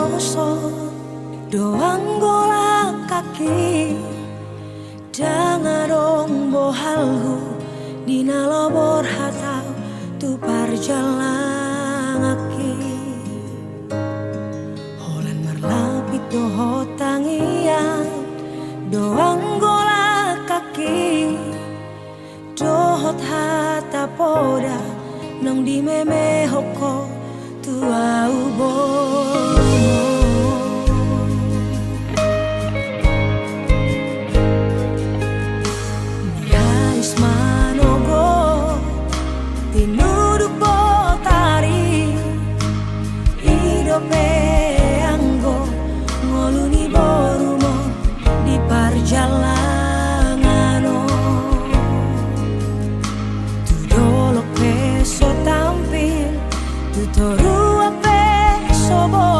poso doang golak kaki dangarong bohalhu dina lobor hatau tu parjalan aki holen merlapit doho tangian doang golak kaki dohot hata poda nong di meme hoko tu au bomo nihais manogo tinuduk botari idope anggo ngoluni borumo di parjalangano tu dolok peso tampil tu toru ape sobo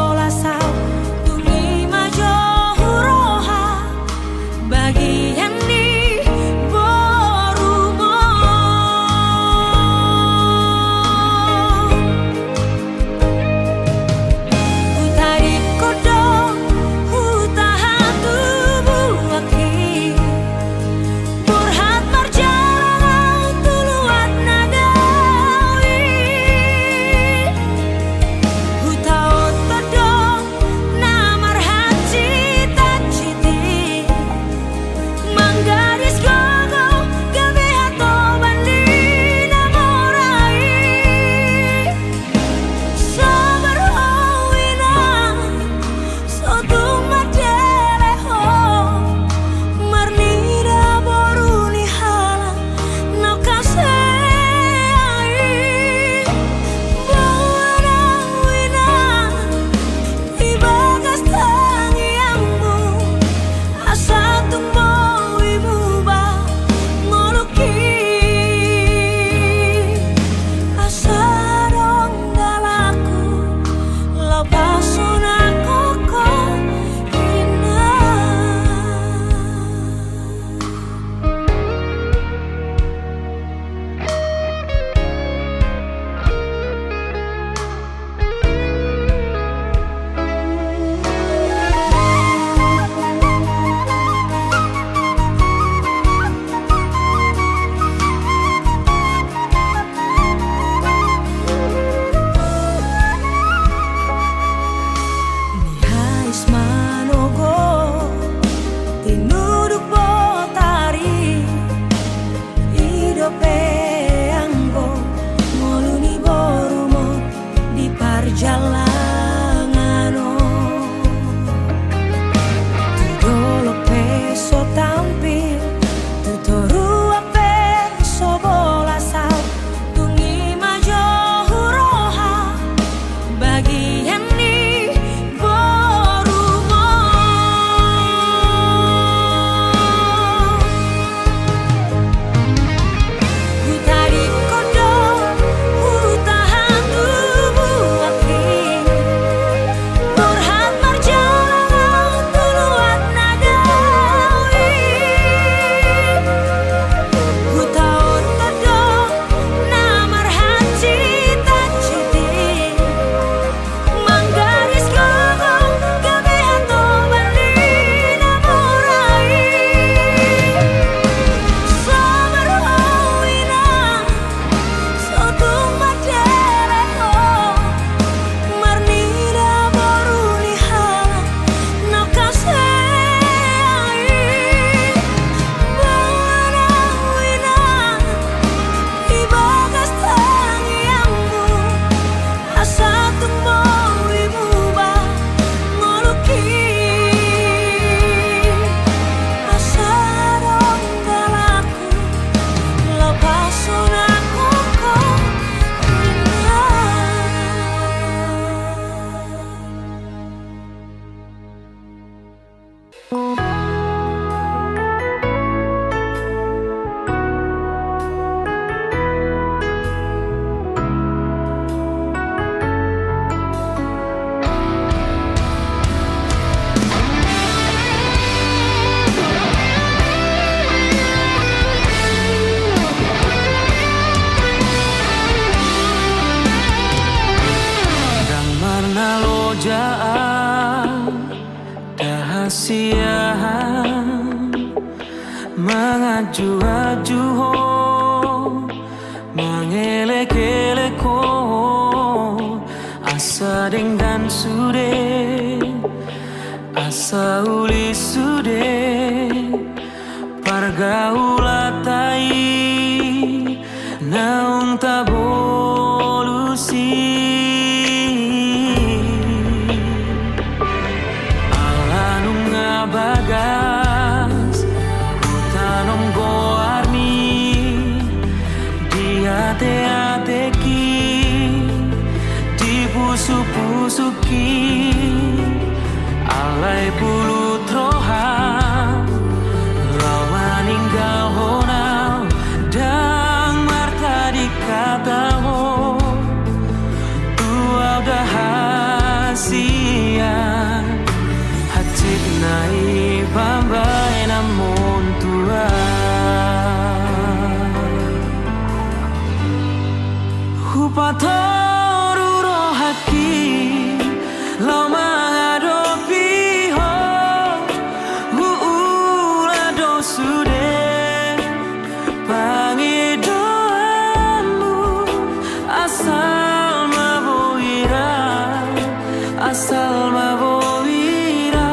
siang mengaju-aju ho, mengelek-elek ho, asa dengan sude, asa uli sude, pargaulatai naung tabolusi. Bagas utanong goarni diate-ateki dipusu-pusuki alai pulu troha lau maninggal honau dang marta dikata ho tua udah hasian hacit nai pambai namun tua hupatoru rohaki lau mengadopi ho huula dosude pangidoamu asal maboira asal maboira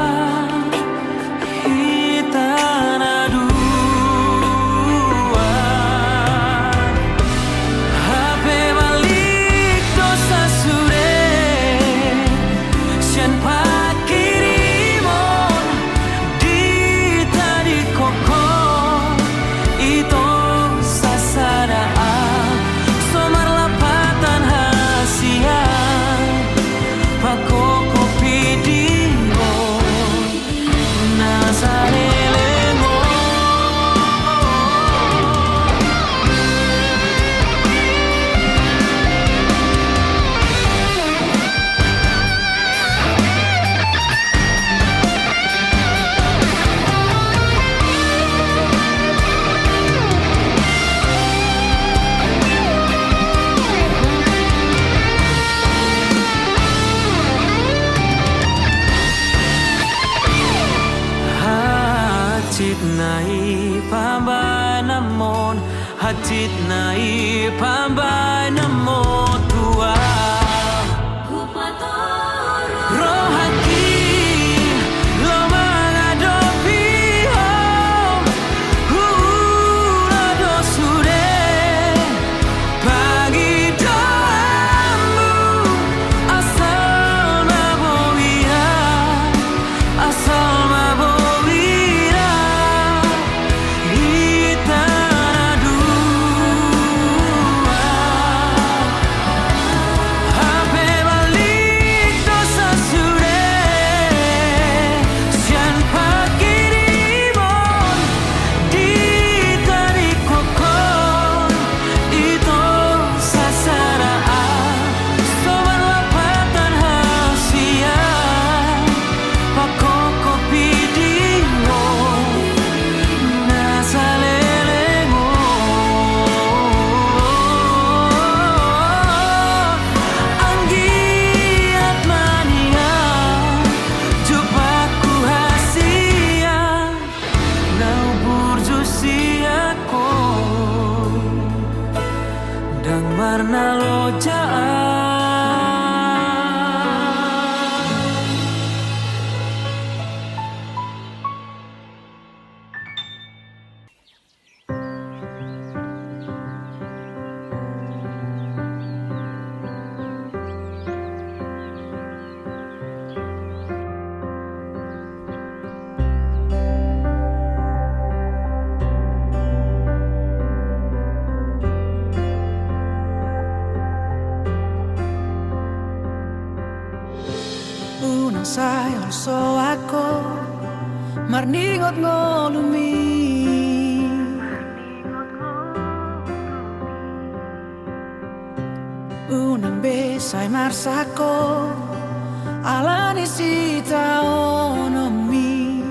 hacit nai pambai namon hacit nai pambai namon tua rohaki lo mengadopi ho hula dosude pagi doamu asal maboira asal maboira hitana dua hape balik dosa sude sian pakirimon ditarik kokon itu sasaraan sobar lapatan hasia pakoko pidingo nasalelemo anggiat mania jupaku hasia nau burjusiako dang marna lojaan. Unang sayon so ako marningot ngolumi unang besay marsako alani sita onomi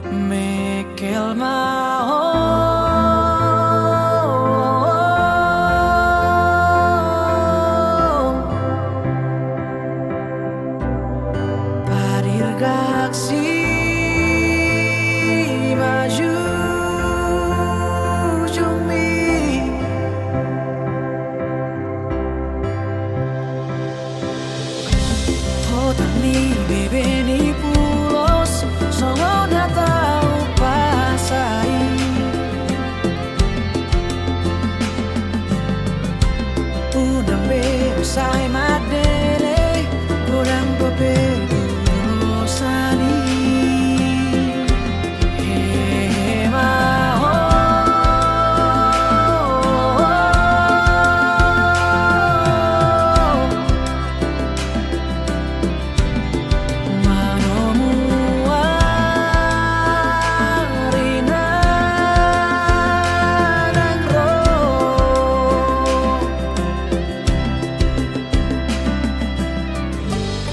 mekel mao parirga aksi maju jumi Hotak ni bebe ni pulos Songo na tau pasai Udang be usai madele Udang bebe sani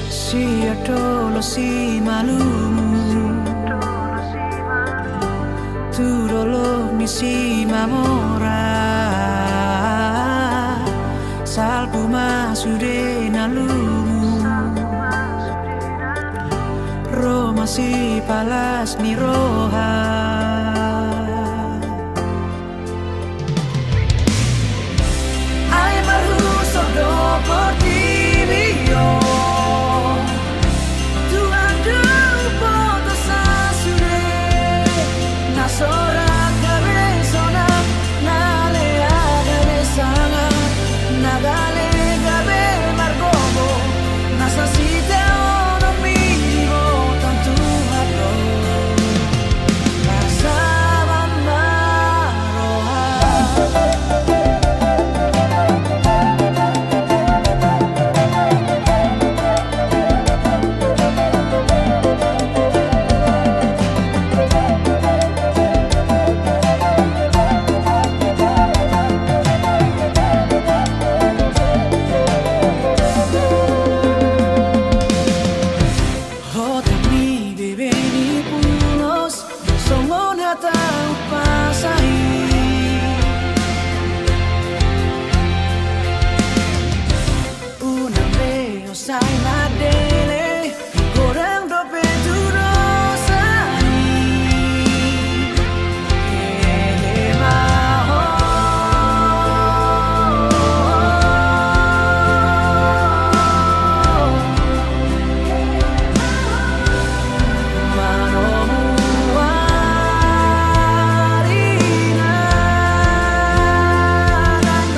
Si adolo si malumu Tu dolo mi si mamora Salpu masude nalumu Roma si palas mi roha Ay marhuso do por ti mio Sorak gabe sonak nale agabe sangat nagale gabe margobo nasasite ono mimo tantu hado rasaba maroha Sai madele, goreng dope duro sani. Maho, manomu warina dan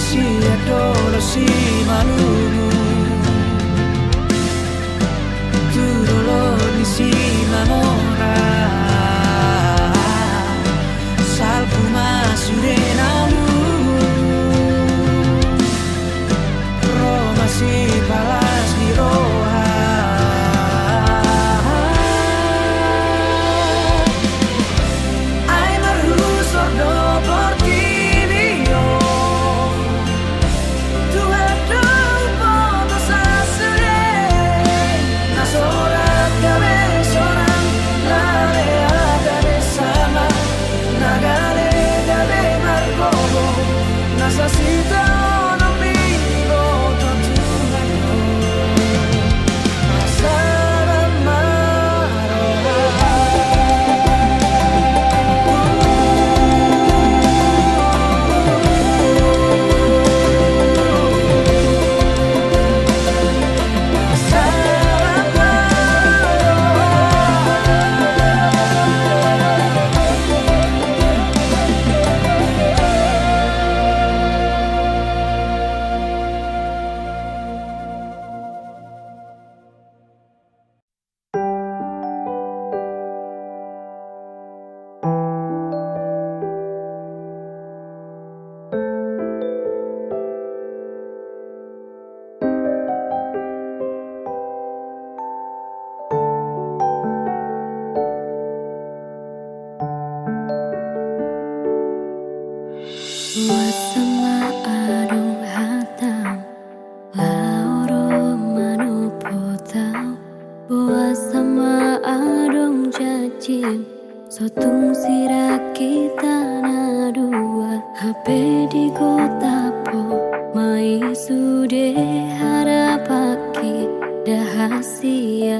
Si adoro si malumu Tu dolor ni si mamora Salpu masure namu Roma si palas di roha Ay marhuso do por ti mio Nasasita ono mimo tantu hado Masara maroha Masara Wasama adong hatang lauro manu potau Wasama adong jajim sotung sira kita na dua HP di kota po mai sude harapake dahasia.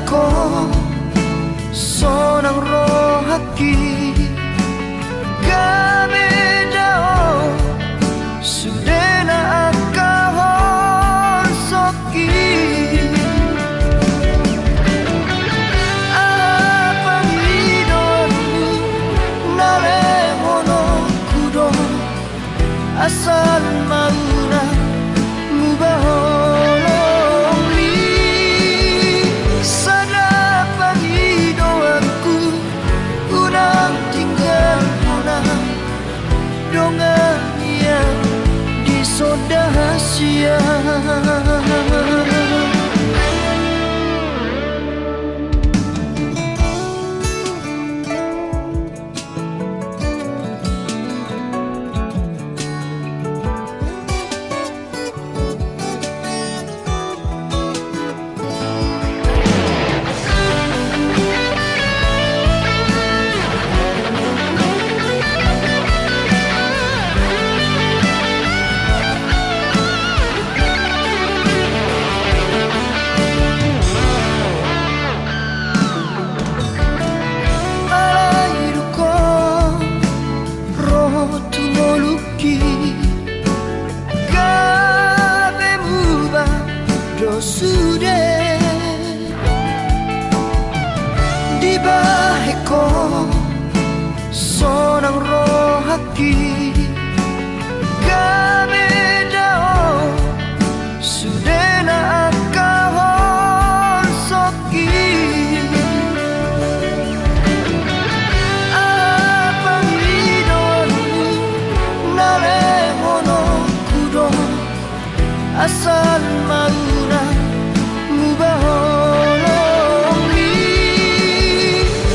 ko sonang rohaki gabe dao sudena akahon soki apang idonmu nale hono kudo asal mauna mubahong ni sadapang idoanku unang tinggal puna dongan yang disodahasia. Sudah di baheko sonang rohaki gabe dao sudena akahon soki apang idonmu nale hono kudo asal mauna mubahong ni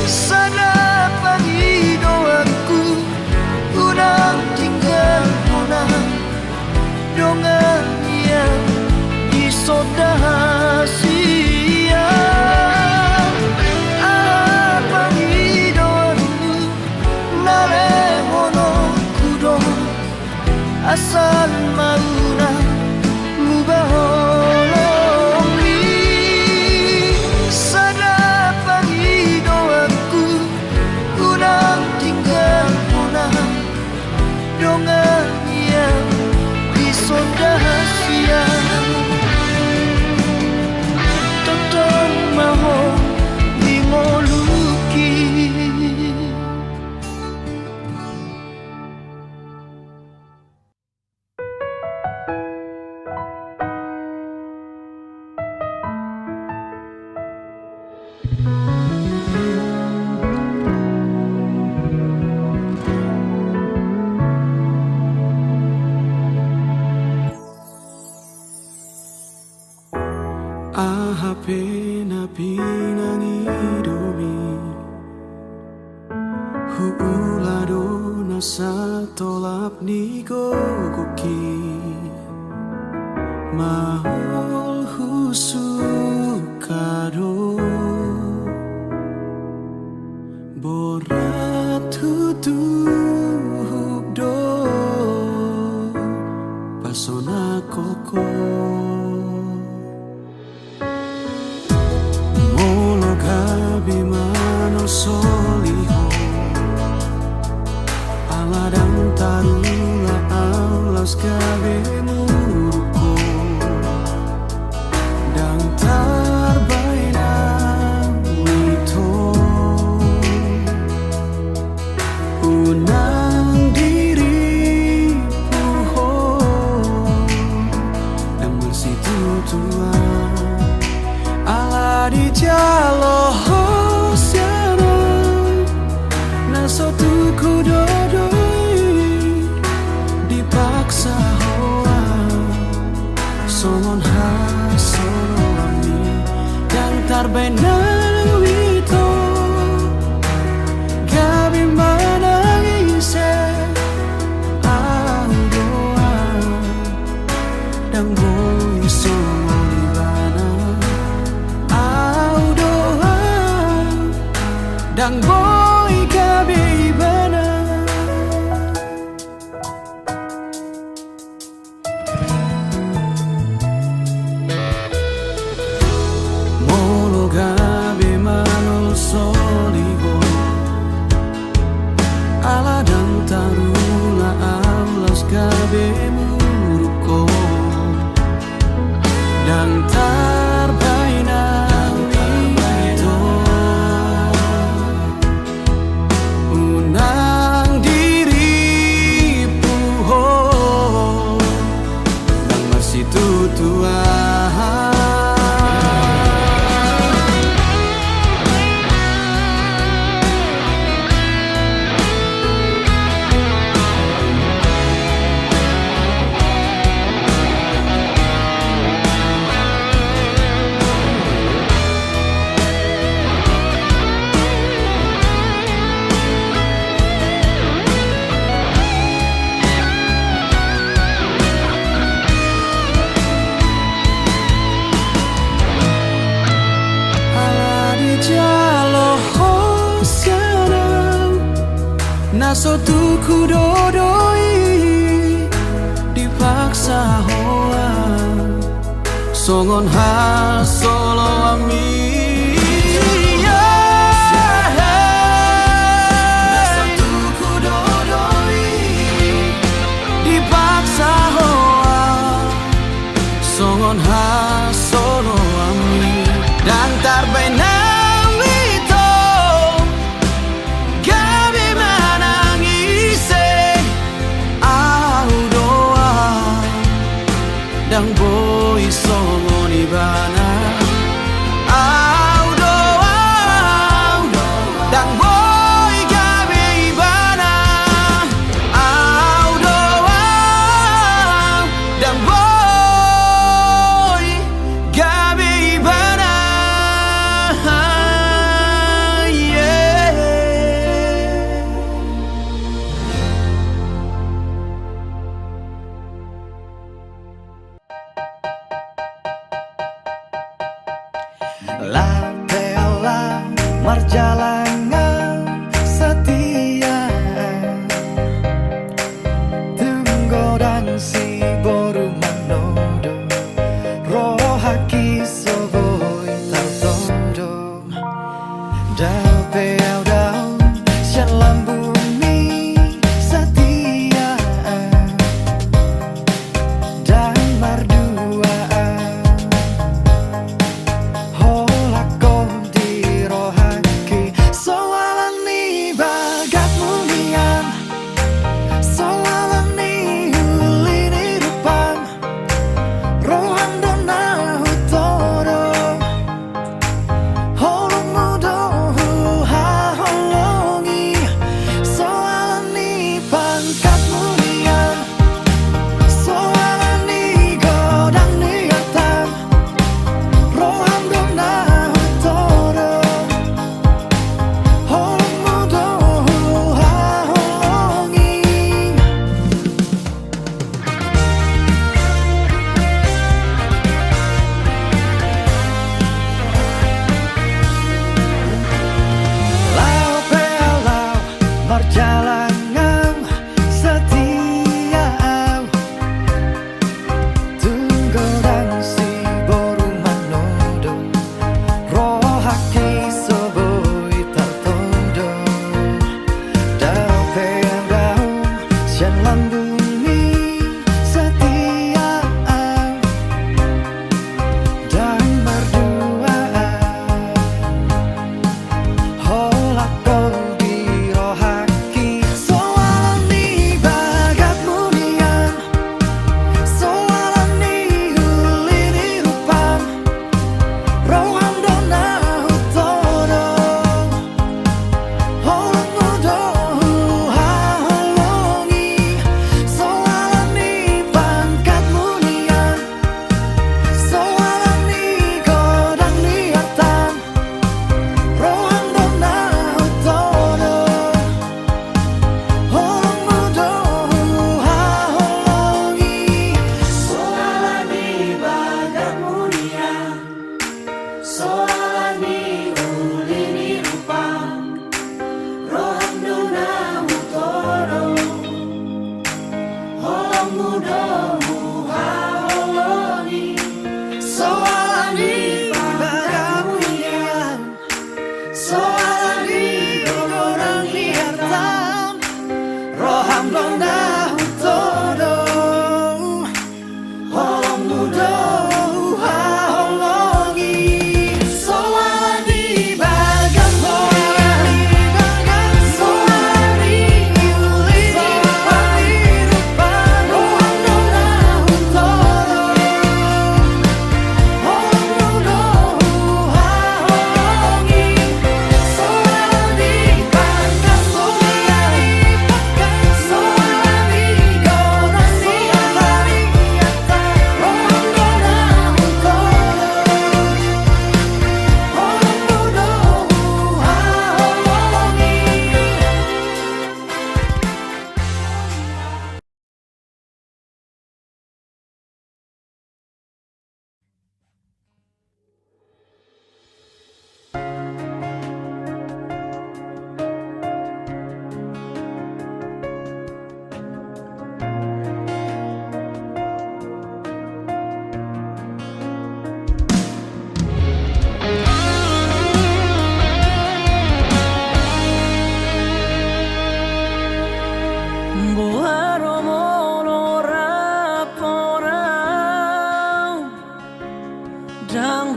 sadapang idoanku unang tinggal puna dongan yang disodahasia. Apang idonmu nale hono kudo asal mauna mubahong ni sadapang idoanku unang tinggal puna dongan yang disodahasia. Totong maho mingoluki Ahape na pinangidomi huulado na sa tolap ni gogoki mahol husukado borat hutugdo pasona koko bimano soliho aladang tarula alas gabe muruko dang tarbaina wito unang diri puho dan bersitu tua ala di jalo sotuku dodoi dipaksa hoa songon ha sonolami yang tarbenang wito gabi manangise doa dan boy sonolibana doa dan boy molo Naso tuku dodoi dipaksa hoa songon ha solo ami. Naso tuku dodoi dipaksa hoa songon ha solo ami. Dan tarbai nang wito gabi manangise au doa dang boy songon ibana au doa dang boy gabi ibana au doa dang boy gabi ibana. Yeah. La bella marjalangan setia Tenggodang si boru manodo Rohaki soboi tartodo Dau peau dau Syalam bumi setia Dan marduaan Holako di rohaki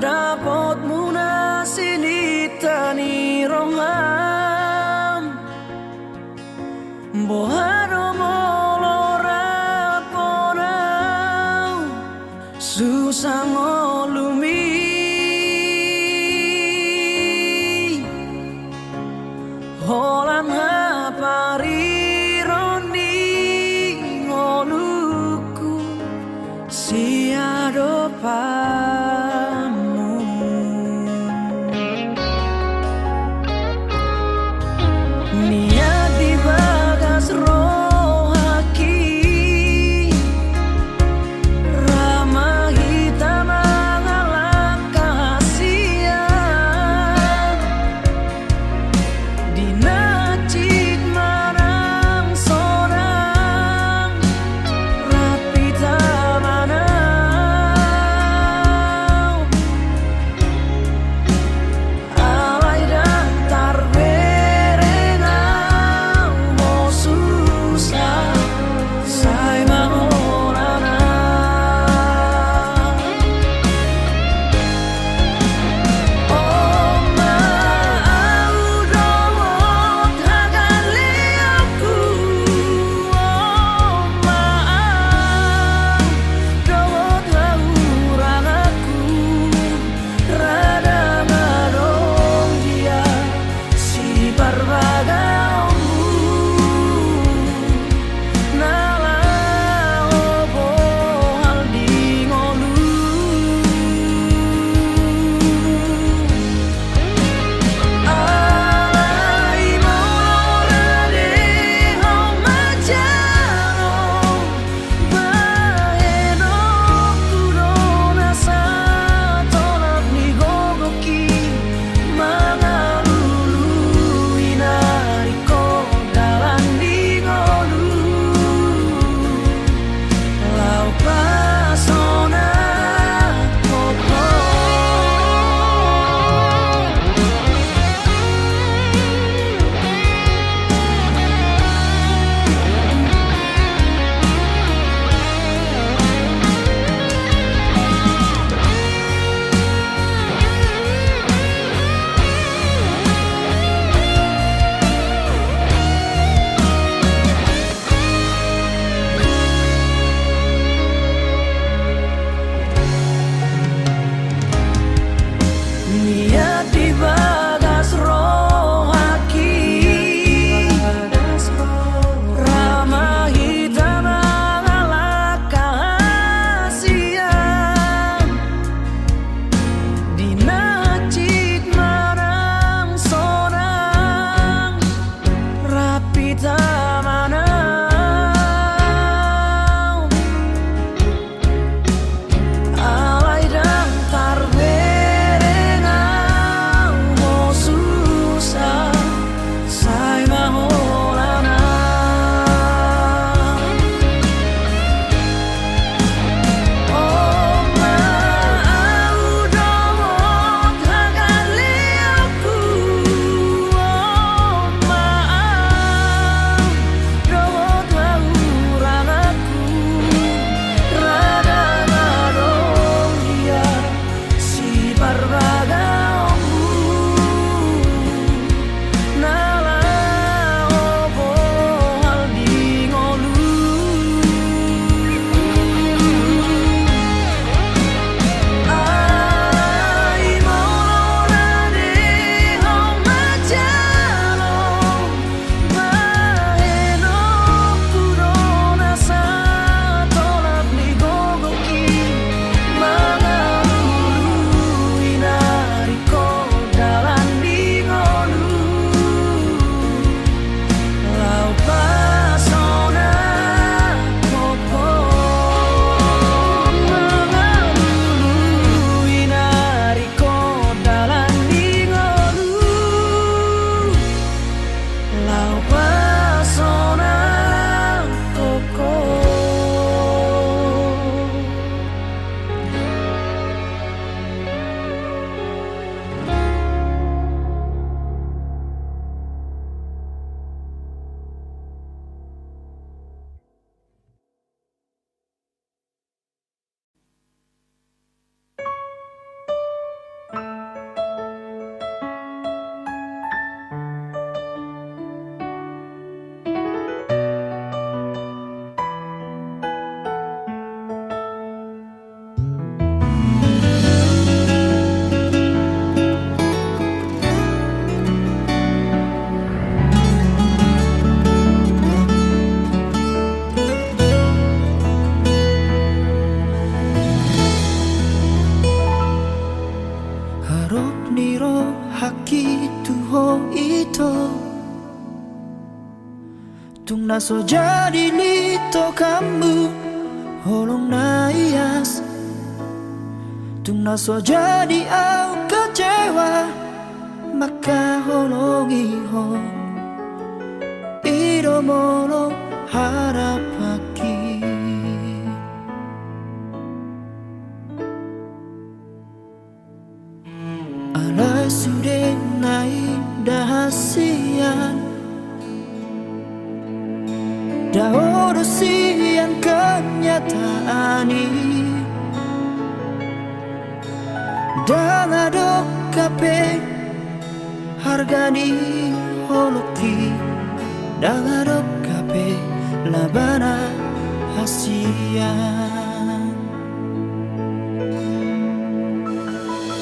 dapot muna sinita ni roham boharo molorat ponau susah ngolumi holan haparironi ngoluku siado pamu niat di bagas rohaki ramah hitam mengalah kasihan di nacik marang sorang rapi tamanau alai dan tarberengau mau susah sai mangolana oh mau dawat hagaliaku oh mau dawat haurangaku rada ngadong dia si barbagamu nala opo hal di ngolu alai morade hau majano baeno kudona satolap ni gogoki mangalulu inariko dalan di ngolu lau pasona koko niat di bagas rohaki ramah hitam mengalah kasihan di nacik marang sorang rapi tamanau alai dan tarberengau mau susah sai mangolana oh mau dawat hagaliaku oh mau dawat haurangaku rada ngadong dia si barbagamu nala opo hal di ngolu alai morade hau majano baeno kudona satolap ni gogoki mangalulu inariko Arok niro haki tuho ito Tung naso jadi lito kamu Holong na ias Tung naso jadi au kecewa Maka holong iho Iro mono harap haki Alai sudah naik dahasian Dah urusian kenyataan ini Dan adok kape hargani holoki Dan adok kape labana hasian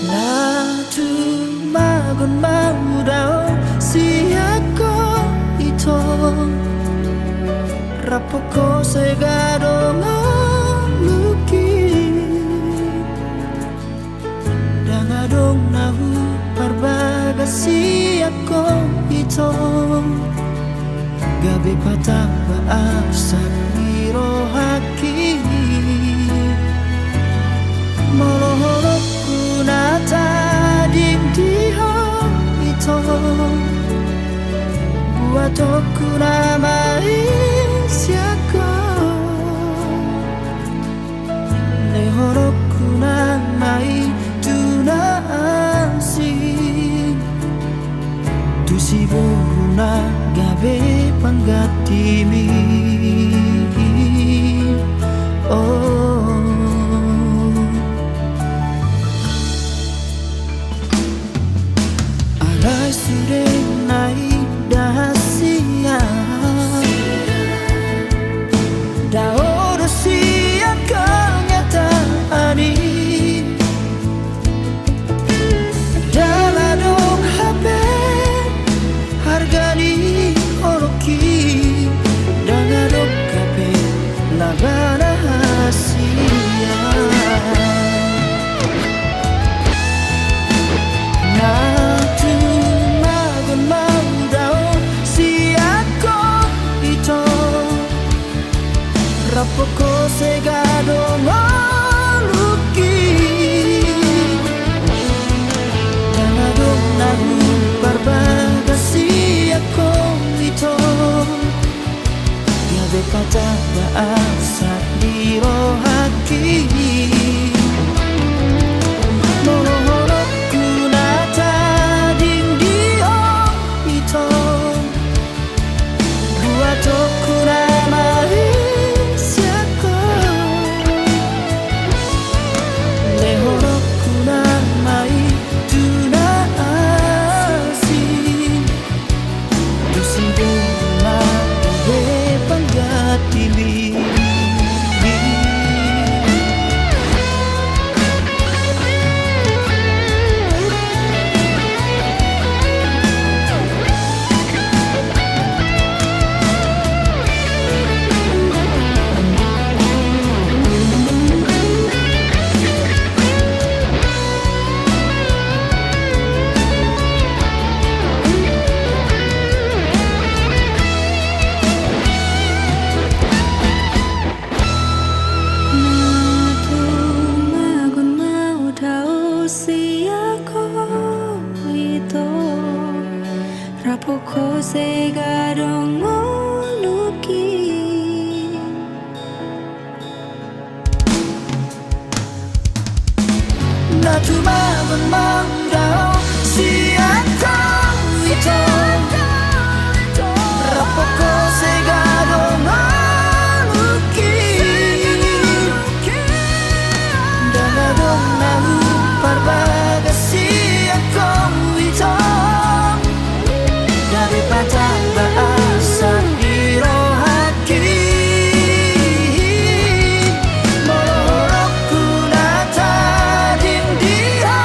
Natu magon mau dao siako ito Rapoko segado ngaluki Dangadong nahu parbaga siako ito Gabi patang baasat miro haki Molohorok kunata diho ito Buat aku namai siako Lehorok kunamai tunasi Tusi buruna gabe panggatimi Oh Alai sudah naik dahasian Dah urusian kenyataan ini Dalam dong HP hargani holoki Dalam dong HP labana hasian Natu magon mau dao siako ito Rapoko segado ngaluki Dangadong nahu barbaga siako ito Gabe patah baasat diro haki Molohorok kunata dingdio ito Buat aku namai siako Lehorok kunamai tunasi Tusi bunga gabe panggatimi Rapoko segado ngaluki Natu magon mau dao siako ito Rapoko segado ngaluki Dangadong nahu parbaga siako ito Dari patang baasat diro haki Molohorok kunata dingdio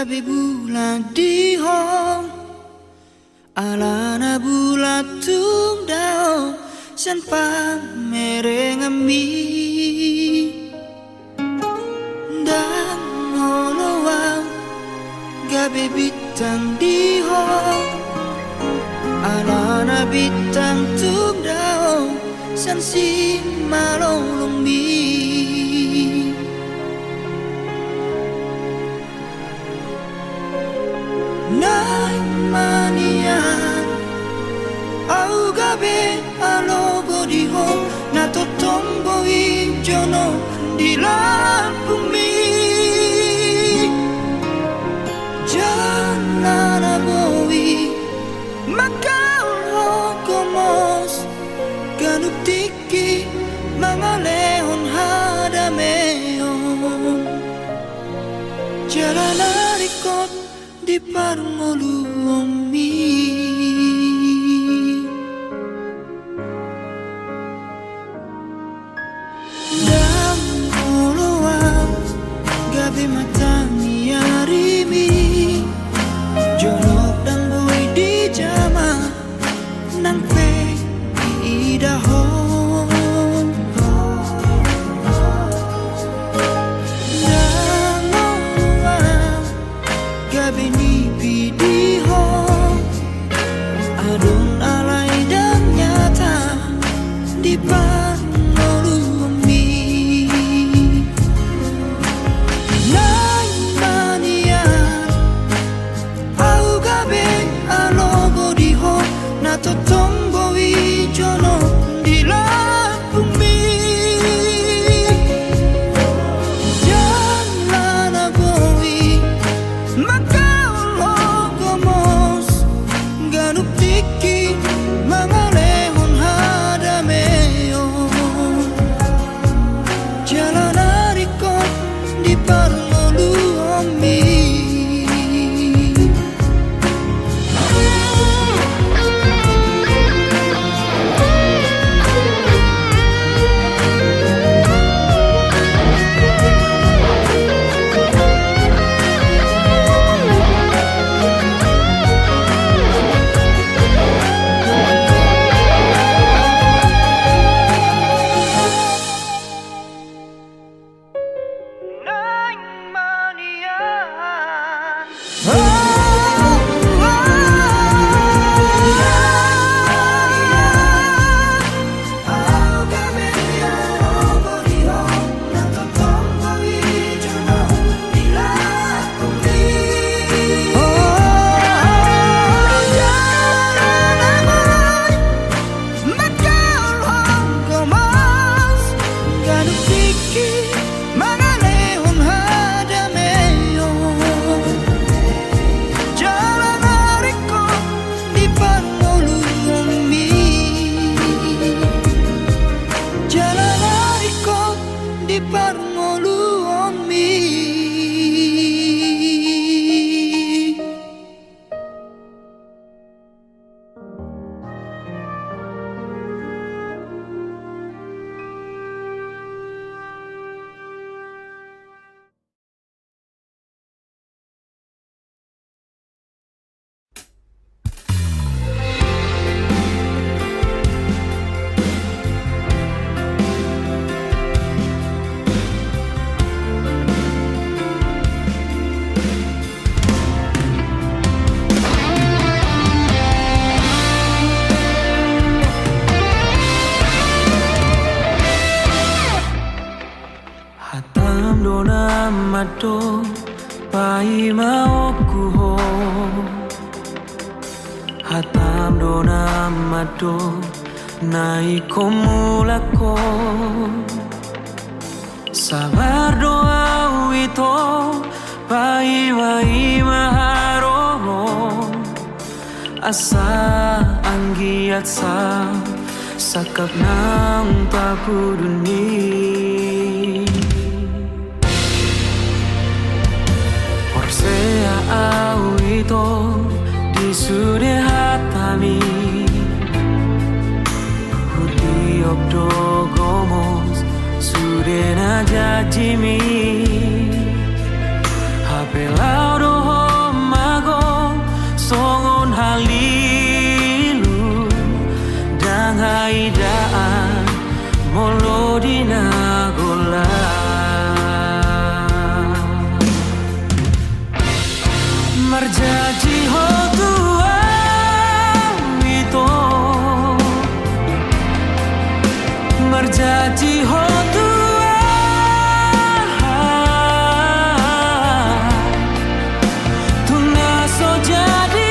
gabi bulan di hong alana bulat tung dao san pa merengami dan ngolowang gabi bintang di hong alana bintang tung dao san si malolong mi Nai manian au gabe alogo di ho na to tombo i jono di la bumi janana boi makau ho komos ganuk tiki mangalehon hadameon jalanarikot di parngoluomi dan ngoloang gabi matangi arimi jorok dan boy di jama nang pe idahon dan ngoloang gabi nipi di hong adon alai dan nyata di parngolumi nai manian au gabe alogo di hong na to tombo i jono di la bumi janana boi makau logomos ganuk tiki mangalehon hadameon jalanarikot di parngoluomi di parngoluomi Hatam dona mato pai maoku ho Hatam dona mato nai komulako Sabar doa wito pai wai maharo Asa anggiat sa sakap nang papuduni Orsea au ito di sude hatami Huti obdo gomos sude na jajimi Hape laudo idaan molo di nagola marjaji ho tua itu marjaji ho tua tuna so jadi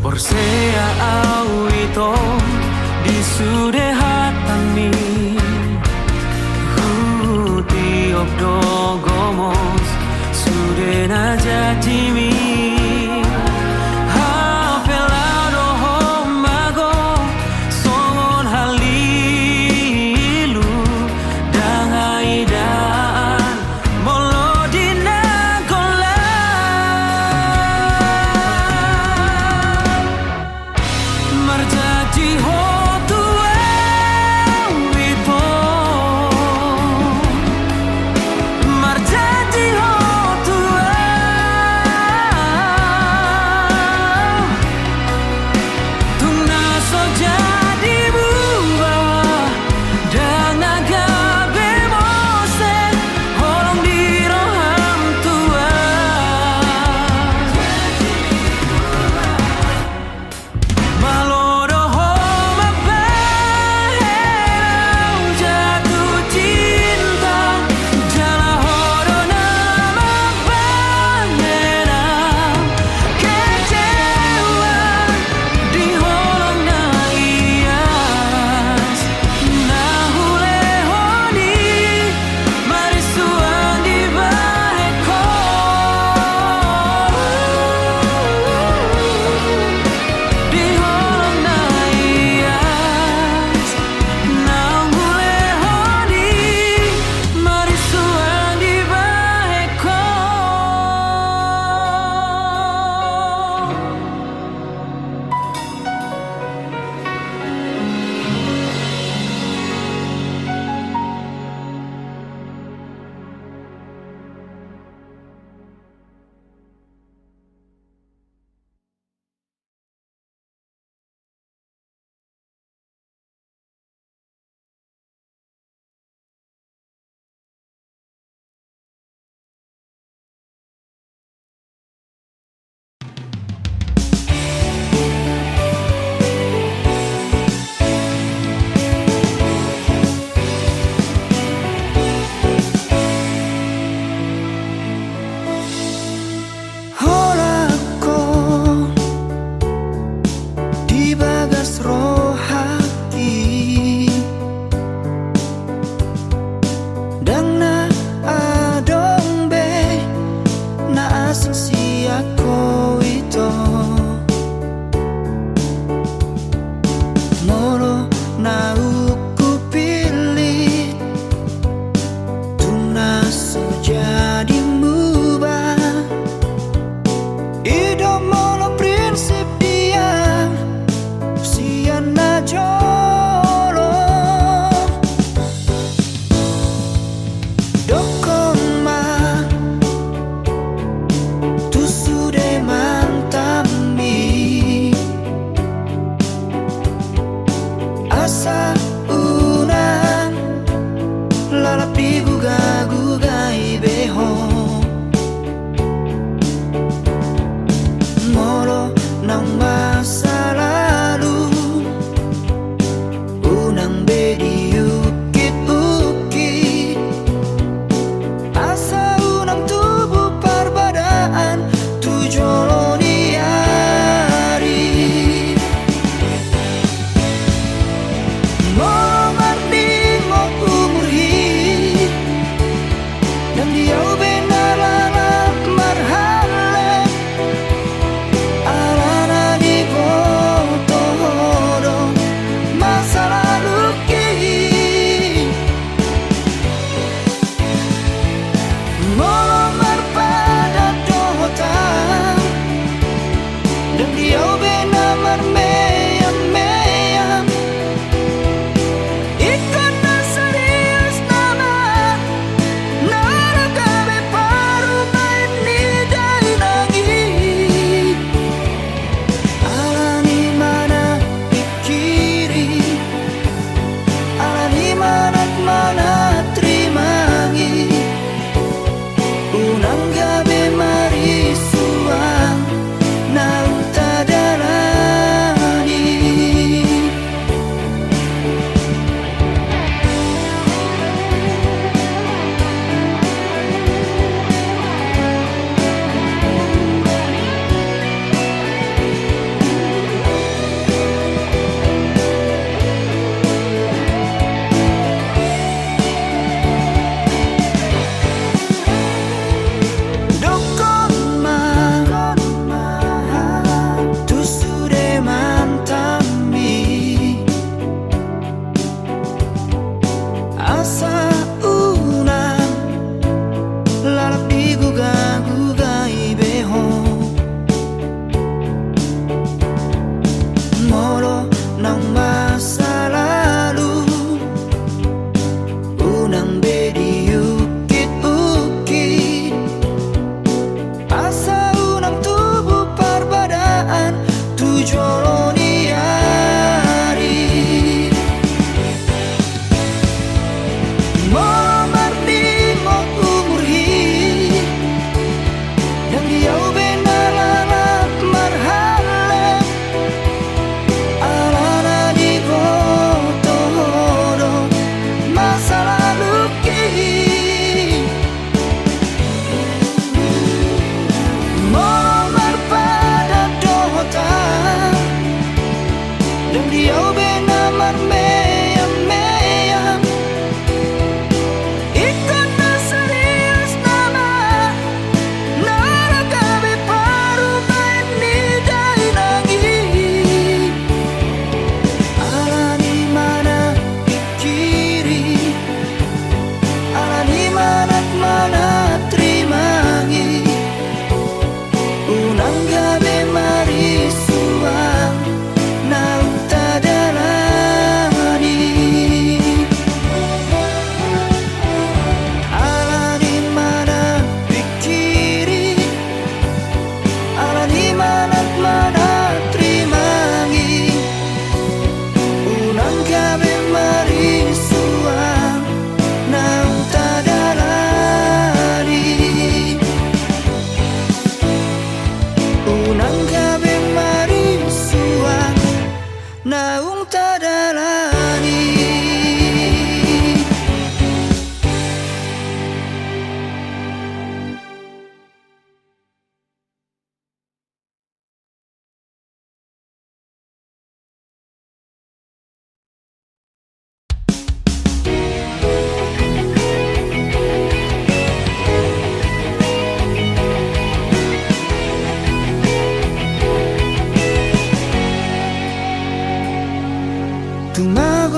Porsea au ito di sude hatami tiop dogomos sude na jajimi hapelado homago songon halilu dangaidaan molo di nagola marjaji ho tua itu marjaji ho tua tuna so jadi buah dan naga bemose holong di roham tua Maloro homa baherau jatuh cinta jala horo nama bangerau kecewa di holong na ias na hulehoni marisuang di baheko di holong na ias na hulehoni marisuang di baheko Holako di bagas roh hati dan na adong be na asing si ako ito moro na uku pilit tuna so jadi mubah Ido mono prinsip dia Siana jolo Dokoma Tu sude mantami Asa unan Lalap di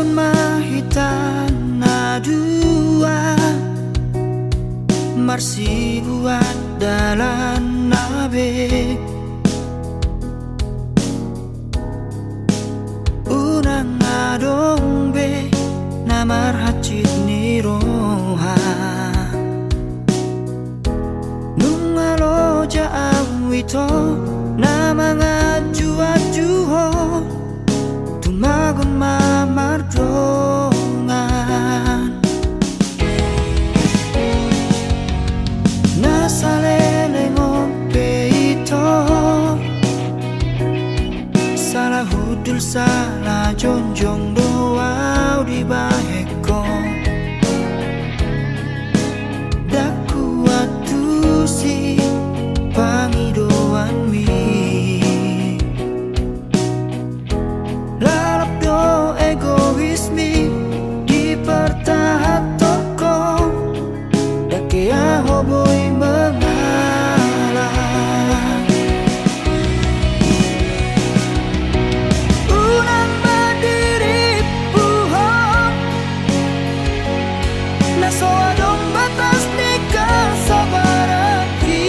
Tumagon mahitan na dua Marsi buat dalan nabe Unang adong be Namar hacit ni roha Nung aloja awito Na mga juwa-juho Tumagon mamardongan Nasa leleng ope ito Salah hudul salah jonjong doa di baheko Daku atu si pangidoan mi Lalap do egoismi di pertahat toko Dake ahoboy mengalah Unang berdiri puhong Naso adong batas nikah sabaraki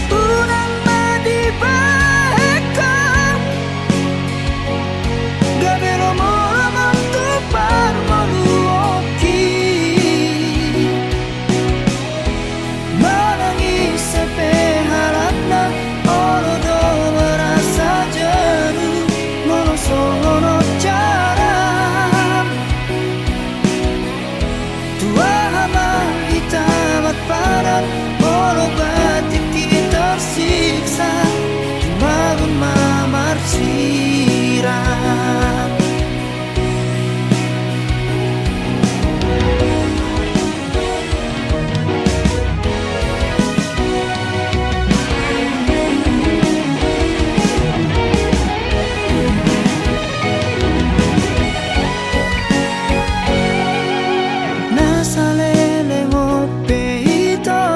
Unang madibahekam Gabelo mo lamang tupar maluoki Manangis sampai harap na Olo do merasa jenuh Monosono jaram Tua hama hitam at padat Olo batik kita tersiksa Tumagon mamarsiran Nasa leleng ope ito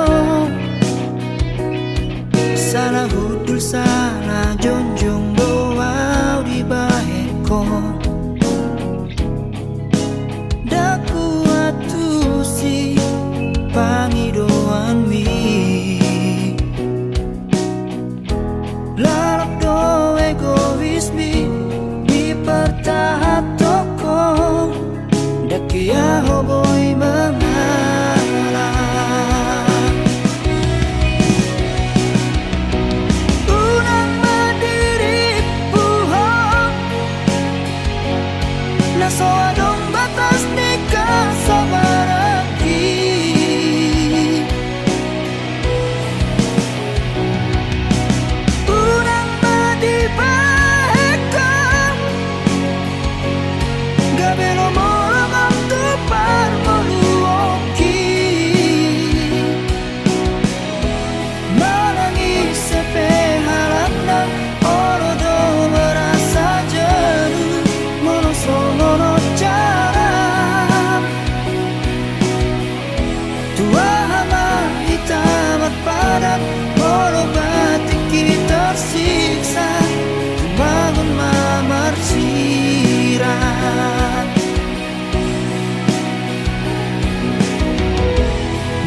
Salah hudul salah jonjong doa di baheko Daku atu si pangidoan mi Lalap do egoismi di pertahat toko Dake ahoboy mengalah Unang mandiri puhong Naso adong batas nikah sabaraki Unang madibahekam Gabelo mo lamang tupar maluoki Manangis sampai harap na Olo do merasa jenuh Monosono jaram Tua hama hitam at padat Olo batik kita tersiksa Tumagon mamarsiran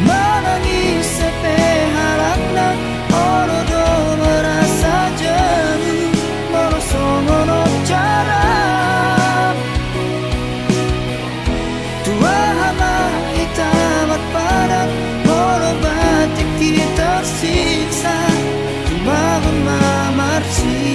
Manangis sampai harap na Olo do merasa jenuh Monosono jaram Tua hama hitam at padat Olo batik kita tersiksa Tumagon mamarsiran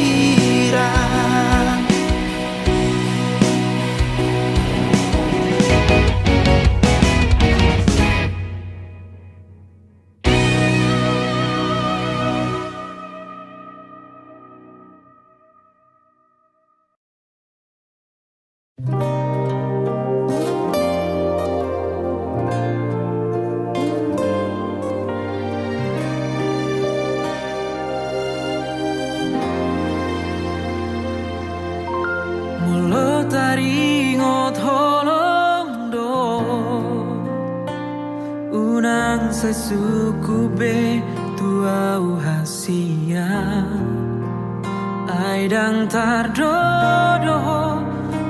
Sesuku be tua uhasia Aidang tardodo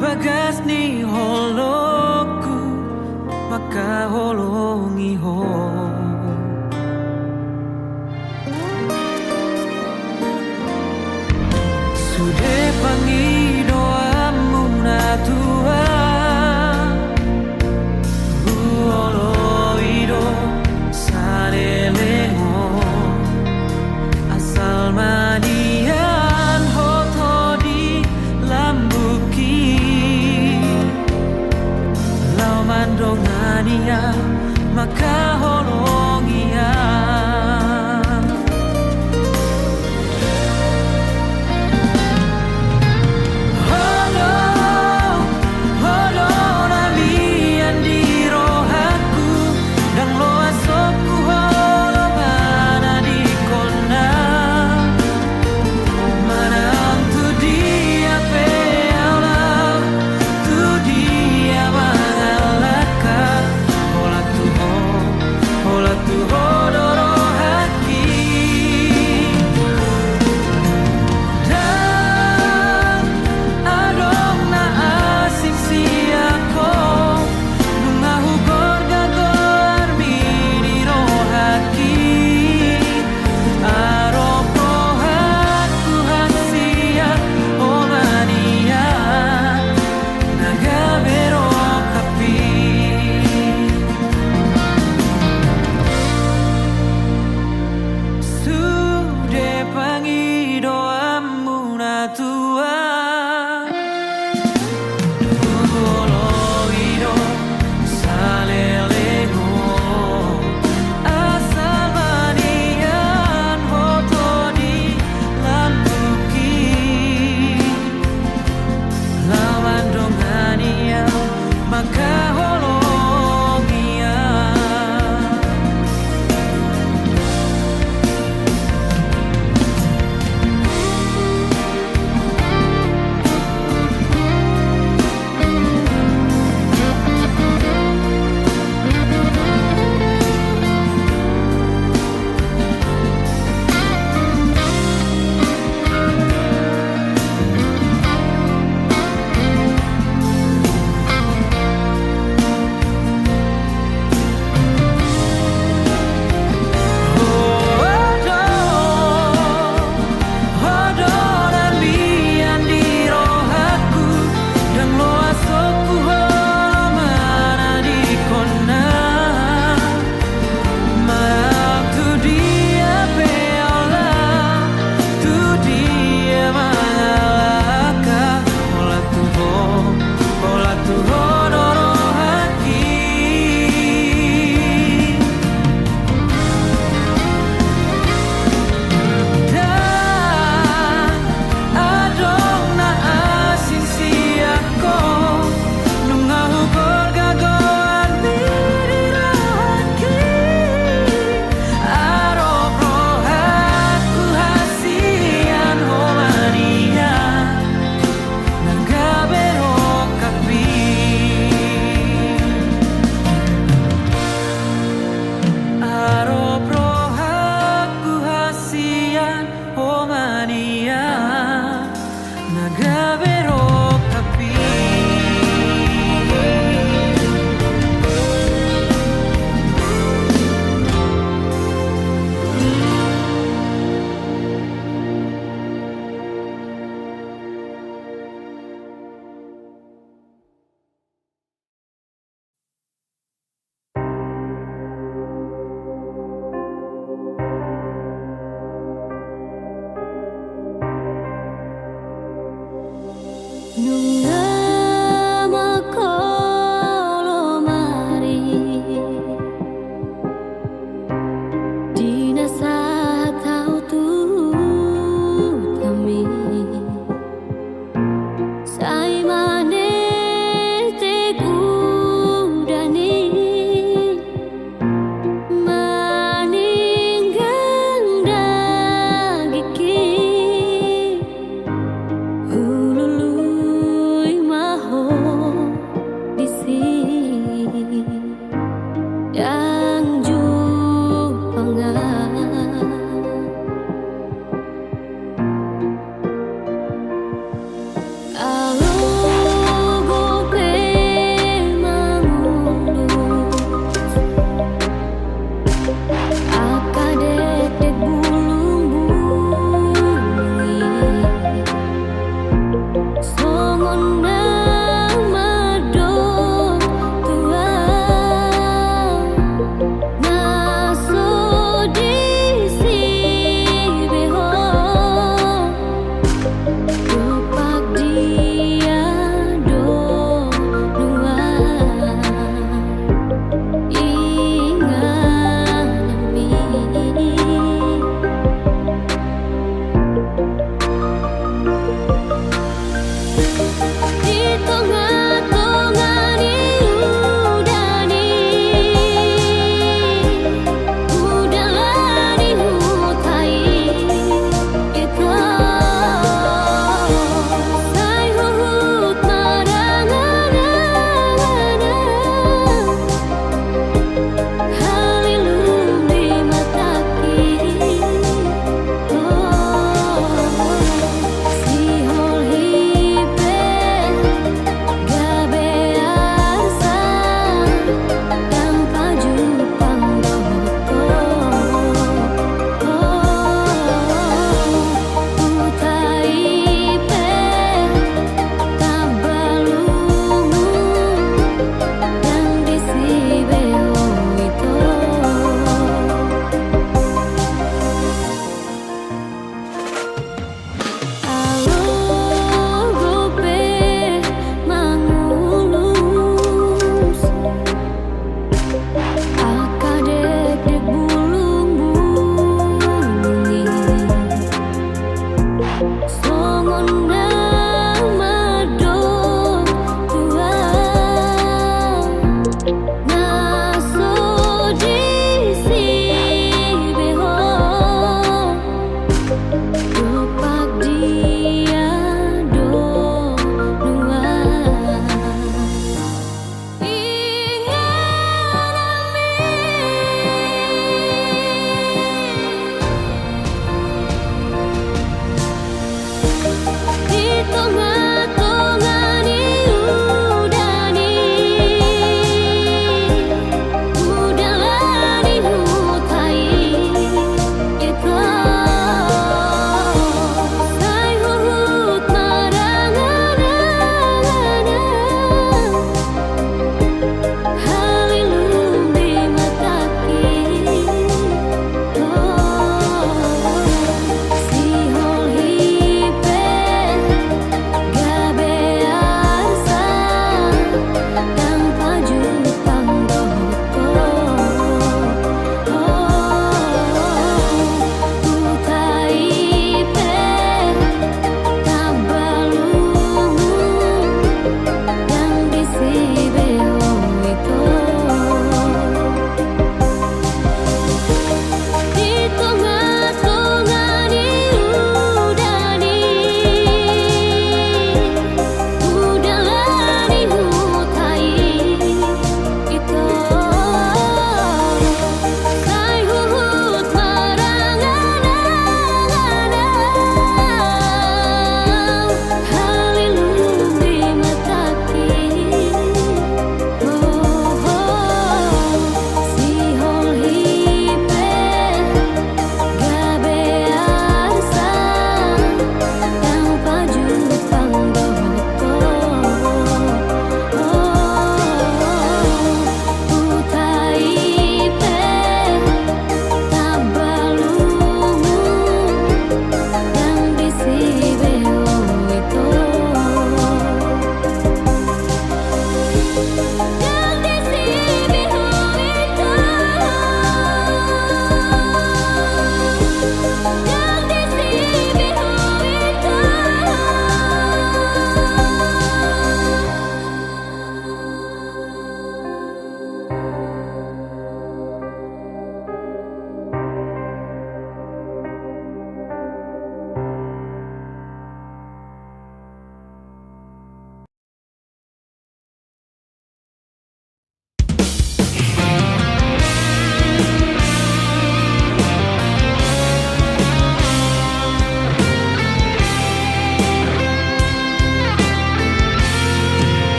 bagas ni holoku maka holongi ho. Sude pangi doamu na Tuhan Huolo ido salelemo asal manian hoto di lambuki lau mandongania maka holongia.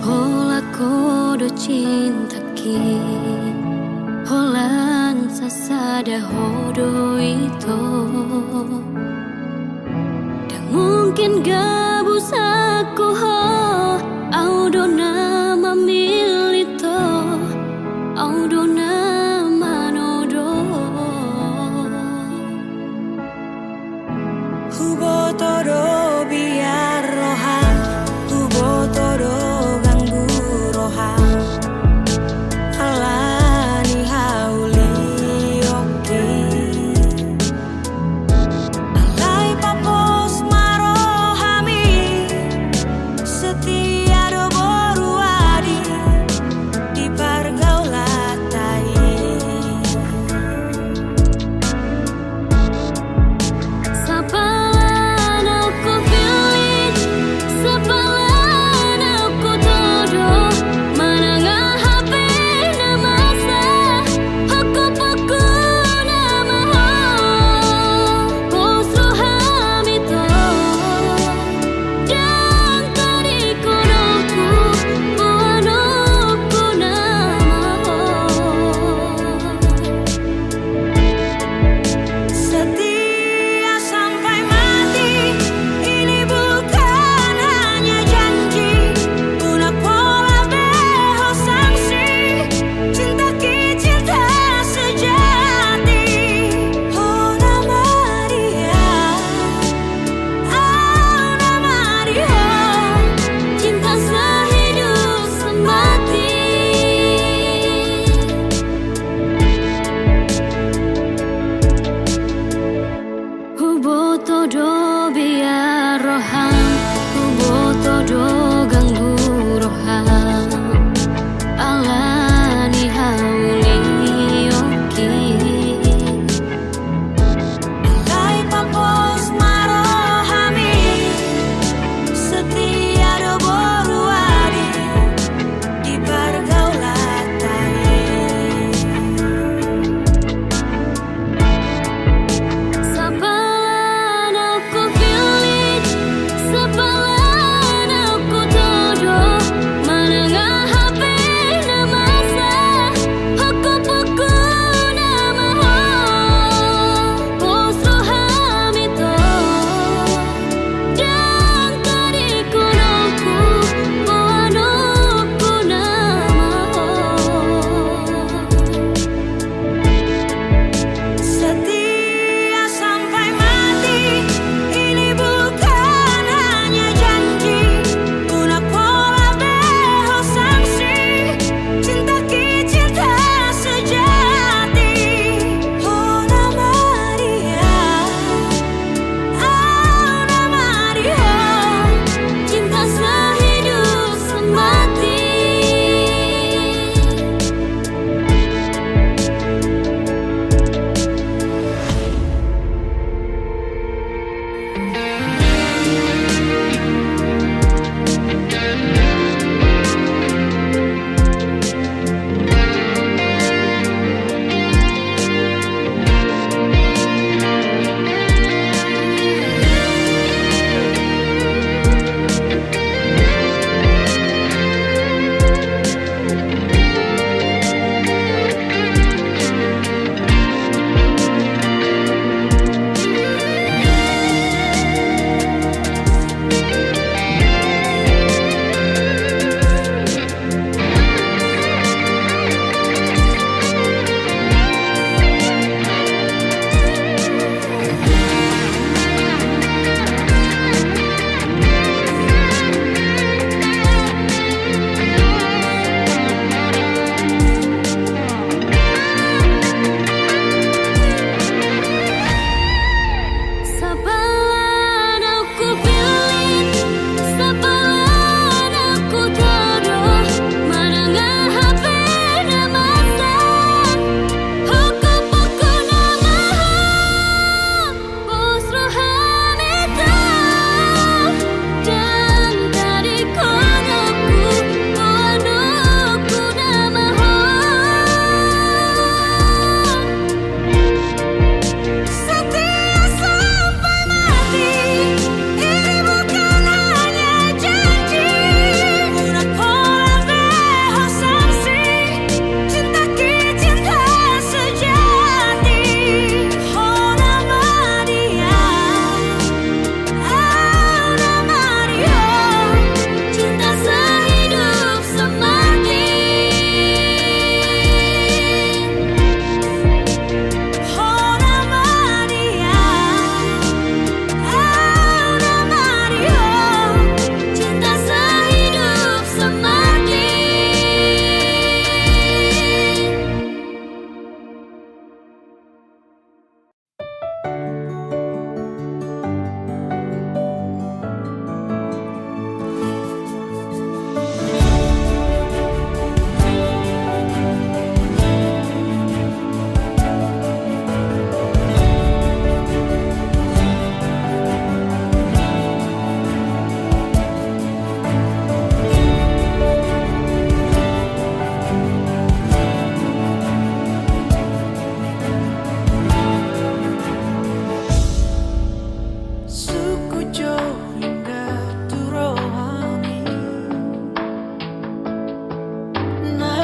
Hola kodo cinta ki Holan sasada hodo itu Dan mungkin gabusaku ho Audo nama milito Audo nama nodo Hubo todo biar rohan Hubo todo ganggu rohan Alani hauli oke Alai papos marohami Setia do borua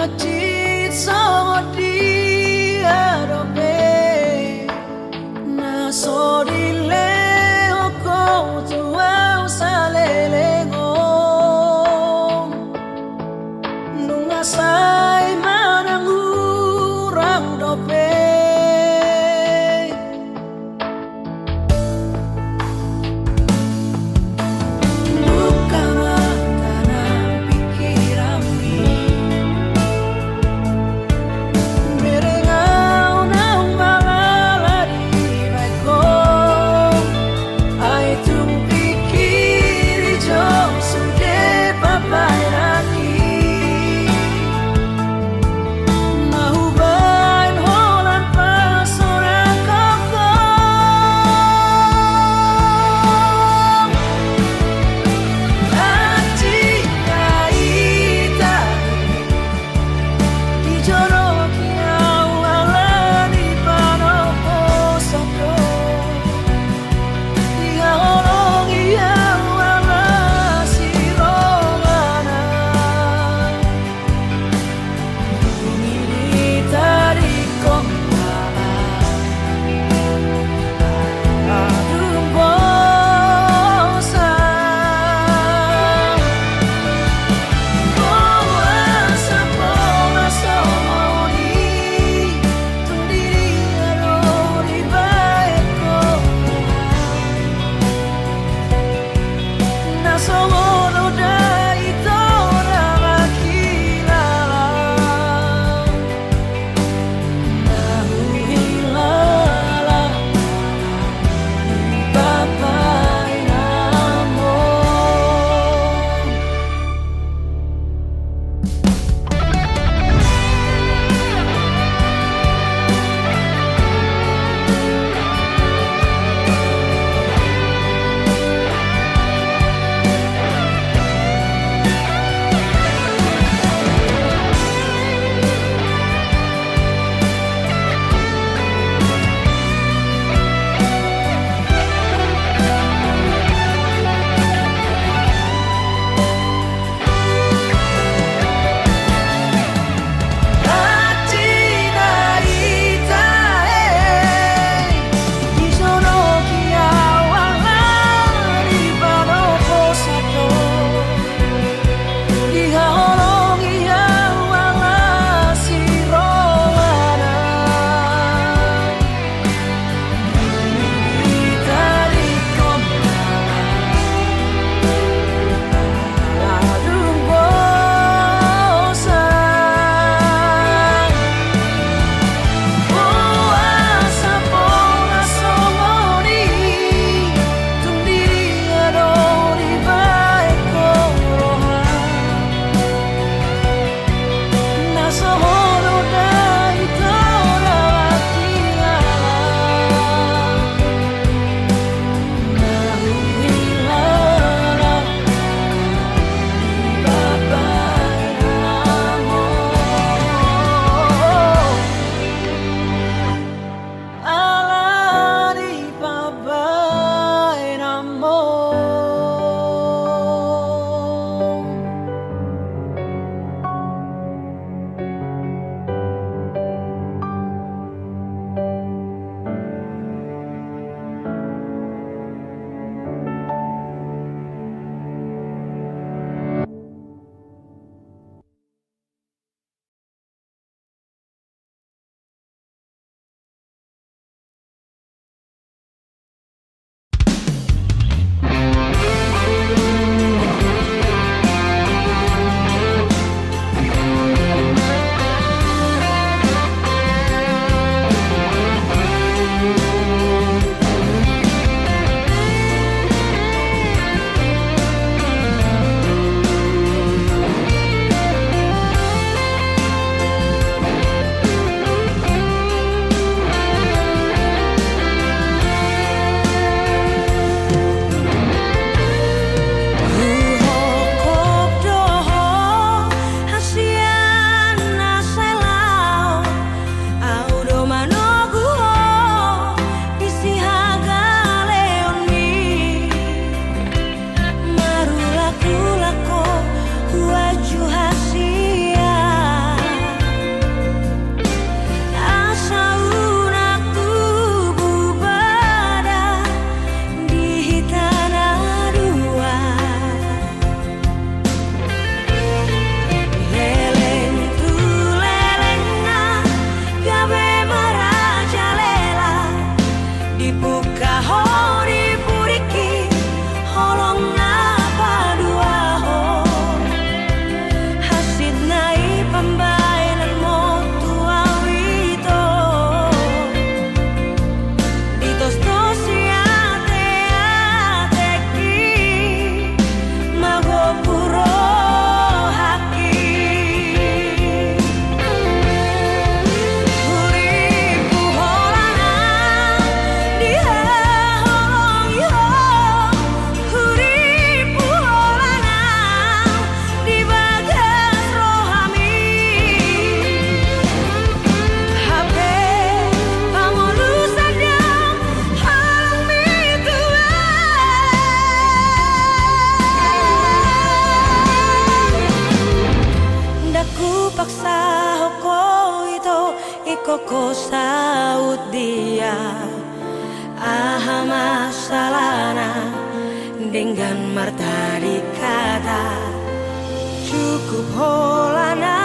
Ngacit songo dia dope na sodile oko tua usalelego nunga sai manang urang dope buka mata na pikiran iko ko saut dia. Aha masalahna dengan marta dikata cukup holana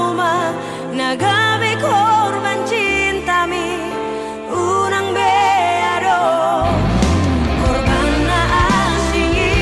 uma nagabe korban cintami unang beado korban na asingi.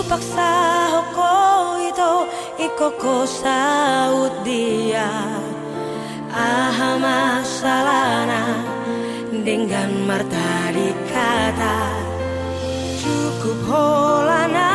Paksa hoko itu iko ko saut dia. Aha masalahna dengan marta dikata cukup holana